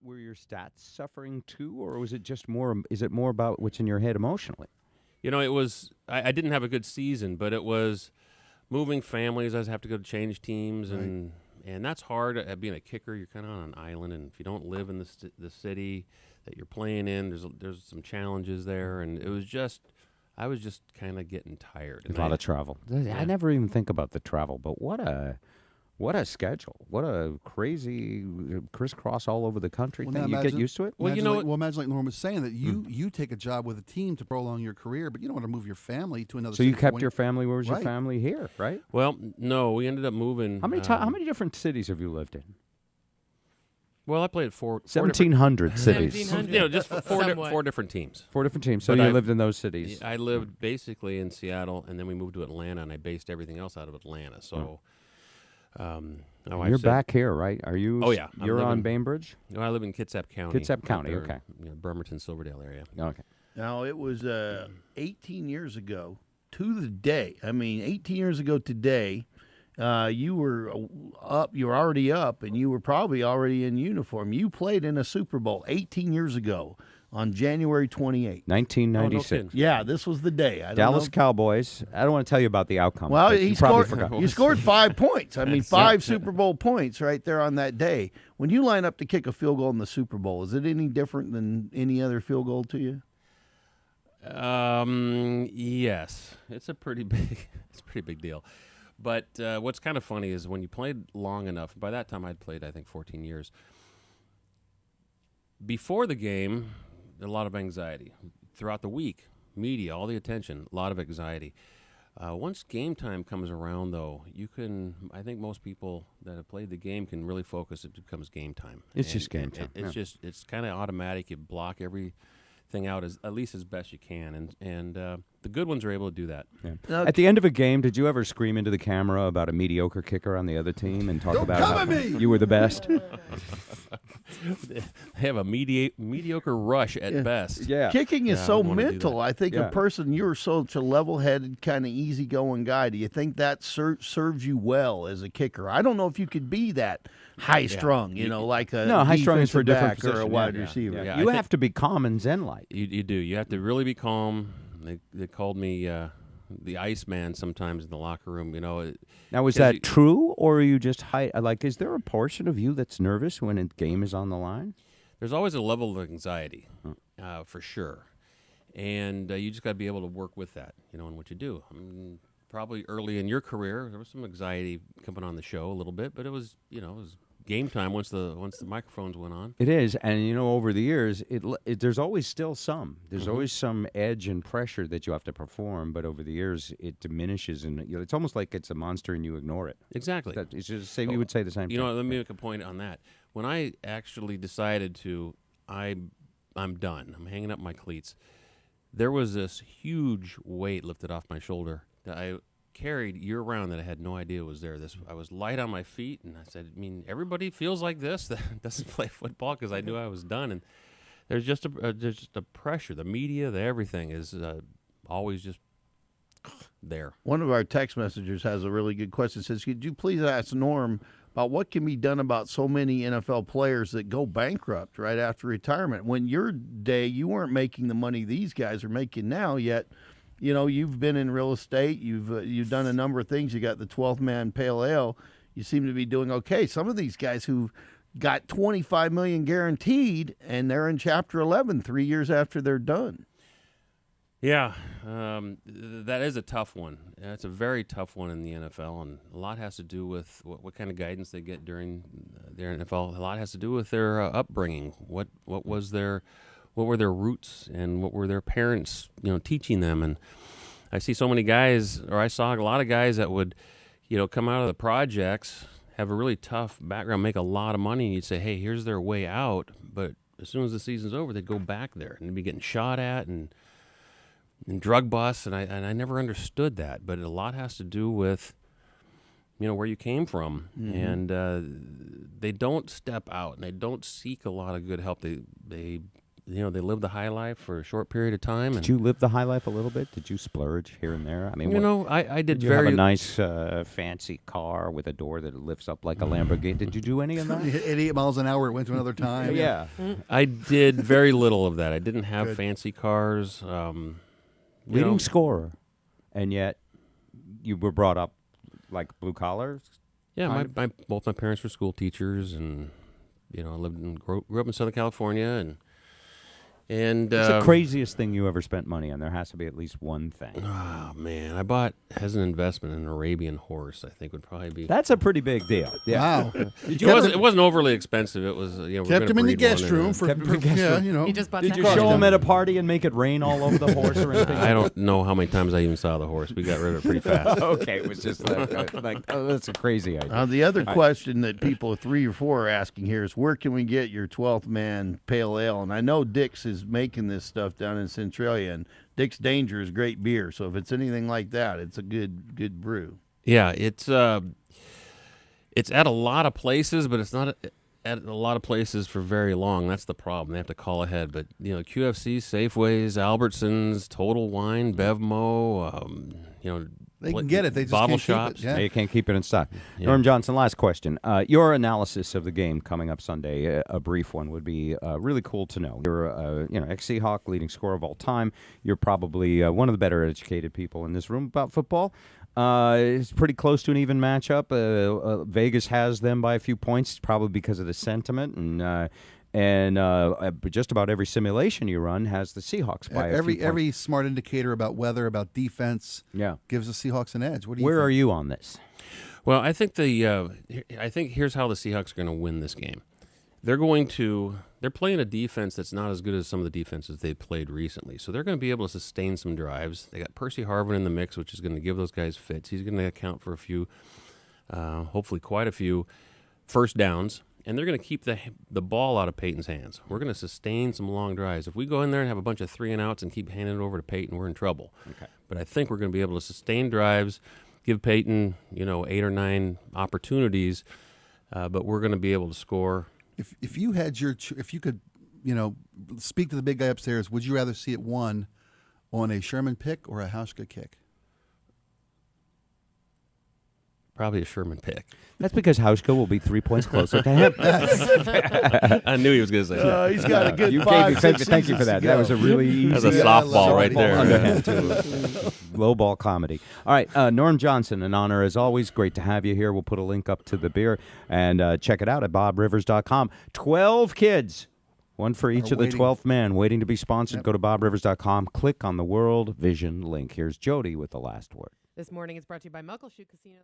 were your stats suffering too, or was it just more? Is it more about what's in your head emotionally? It was. I didn't have a good season, but it was moving families. I have to go to change teams, and that's hard. Being a kicker, you're kind of on an island, and if you don't live in the city that you're playing in, there's some challenges there, and I was just kind of getting tired. A lot of travel. I never even think about the travel, but what a schedule! What a crazy crisscross all over the country thing. You get used to it. Well, imagine like Norm was saying that you take a job with a team to prolong your career, but you don't want to move your family to another. So you kept your family. Where was your family here? Right. Well, no, we ended up moving. How many different cities have you lived in? Well, I played 1,700 cities. 1,700. Just four different teams. 4 different teams. So you lived in those cities. I lived basically in Seattle, and then we moved to Atlanta, and I based everything else out of Atlanta. So. You're back here, right? Are you? Oh yeah, you're on Bainbridge. No, I live in Kitsap County. Kitsap County, there, okay. Bremerton, Silverdale area. Okay. Now it was 18 years ago to the day. 18 years ago today. You were up. You were already up, and you were probably already in uniform. You played in a Super Bowl 18 years ago. On January 28th. 1996. Yeah, this was the day. Dallas Cowboys. I don't want to tell you about the outcome. Well, you scored 5 points. 5 Super Bowl points right there on that day. When you line up to kick a field goal in the Super Bowl, is it any different than any other field goal to you? Yes. It's a pretty big deal. But what's kind of funny is when you played long enough, by that time I'd played, I think, 14 years. Before the game, a lot of anxiety. Throughout the week, media, all the attention, a lot of anxiety. Once game time comes around, though, I think most people that have played the game can really focus. It becomes game time. It's just game time. It's kind of automatic. You block everything out at least as best you can. And the good ones are able to do that. Yeah. At the end of a game, did you ever scream into the camera about a mediocre kicker on the other team and talk about how you were the best? They have a mediocre rush at best. Yeah. Kicking is so mental. I think a person, you're such a level-headed, kind of easygoing guy. Do you think that serves you well as a kicker? I don't know if you could be that high-strung, like a high-strung is for a different position or a wide yeah. receiver. Yeah. You have to be calm and zen-like. You do. You have to really be calm. They called me the Iceman sometimes in the locker room. Now, is that true, or are you just is there a portion of you that's nervous when a game is on the line? There's always a level of anxiety, for sure, and you just got to be able to work with that, in what you do. Probably early in your career, there was some anxiety coming on the show a little bit, but it was game time once the microphones went on. It is, and over the years, there's always still some. There's always some edge and pressure that you have to perform, but over the years, it diminishes, and it's almost like it's a monster and you ignore it. Exactly. We would say the same thing. Let me make a point on that. When I actually decided I'm done. I'm hanging up my cleats. There was this huge weight lifted off my shoulder that I carried year-round that I had no idea was there. I was light on my feet, and I said, everybody feels like this that doesn't play football, because I knew I was done. And there's just a pressure. The media, everything is always just there. One of our text messengers has a really good question. It says, could you please ask Norm about what can be done about so many NFL players that go bankrupt right after retirement? When your day, you weren't making the money these guys are making now, yet you've been in real estate. You've done a number of things. You got the 12th man pale ale. You seem to be doing okay. Some of these guys who got $25 million guaranteed, and they're in Chapter 11 3 years after they're done. Yeah, that is a tough one. It's a very tough one in the NFL, and a lot has to do with what kind of guidance they get during their NFL. A lot has to do with their upbringing. What were their roots, and what were their parents, teaching them? And I see so many guys, or I saw a lot of guys that would, come out of the projects, have a really tough background, make a lot of money, and you'd say, hey, here's their way out. But as soon as the season's over, they'd go back there and they'd be getting shot at and drug busts, and I never understood that. But a lot has to do with, where you came from, and they don't step out, and they don't seek a lot of good help. They they live the high life for a short period of time. Did you live the high life a little bit? Did you splurge here and there? I mean, I did did you very have a nice fancy car with a door that lifts up like a Lamborghini? Did you do any of You that? hit 88 miles an hour. It went to another time. Yeah. I did very little of that. I didn't have fancy cars. Leading scorer, and yet you were brought up like blue collar. Yeah, both my parents were school teachers, and I grew up in Southern California, and What's the craziest thing you ever spent money on? There has to be at least one thing. Oh man, I bought as an investment an Arabian horse. I think would probably be. That's a pretty big deal. Yeah. Wow. It wasn't overly expensive. It was we're Kept gonna him in the breed one guest room and- for, Kept him in the guest room. He just bought Did you 10 show cars. him at a party and make it rain all over the horse or anything? I don't know how many times I even saw the horse. We got rid of it pretty fast. Okay, it was just like oh, that's a crazy idea. The other question that people 3 or 4 are asking here is, where can we get your 12th man pale ale? And I know Dick's is making this stuff down in Centralia, and Dick's Danger is great beer. So if it's anything like that, it's a good brew. Yeah, it's at a lot of places, but it's not at a lot of places for very long. That's the problem. They have to call ahead. But QFC, Safeways, Albertsons, Total Wine, Bevmo, They can get it. They just bottle can't keep it. shops. Yeah. You can't keep it in stock. Yeah. Norm Johnson, last question. Your analysis of the game coming up Sunday, a brief one, would be really cool to know. You're ex-Seahawk, leading scorer of all time. You're probably one of the better educated people in this room about football. It's pretty close to an even matchup. Vegas has them by a few points, probably because of the sentiment, and just about every simulation you run has the Seahawks by a few points. Every smart indicator about weather, about defense, Yeah. gives the Seahawks an edge. What do you Where think? are you on this? Well, I think here's how the Seahawks are going to win this game. They're playing a defense that's not as good as some of the defenses they've played recently. So they're going to be able to sustain some drives. They got Percy Harvin in the mix, which is going to give those guys fits. He's going to account for a few, hopefully quite a few, first downs. And they're going to keep the ball out of Peyton's hands. We're going to sustain some long drives. If we go in there and have a bunch of 3-and-outs and keep handing it over to Peyton, we're in trouble. Okay. But I think we're going to be able to sustain drives, give Peyton 8 or 9 opportunities, but we're going to be able to score. If you had if you could, speak to the big guy upstairs, would you rather see it won on a Sherman pick or a Hauschka kick? Probably a Sherman pick. That's because Hauschka will be 3 points closer to him. I knew he was going to say that. He's got a good You 5, gave 6 me, thank you for seasons that. to That go. was a really easy. That's a softball right there. Underhand to low ball comedy. All right, Norm Johnson, an honor as always. Great to have you here. We'll put a link up to the beer and check it out at bobrivers.com. 12 kids. One for each of the waiting. 12th man waiting to be sponsored. Yep. Go to bobrivers.com. Click on the World Vision link. Here's Jody with the last word. This morning is brought to you by Muckleshoot Casino.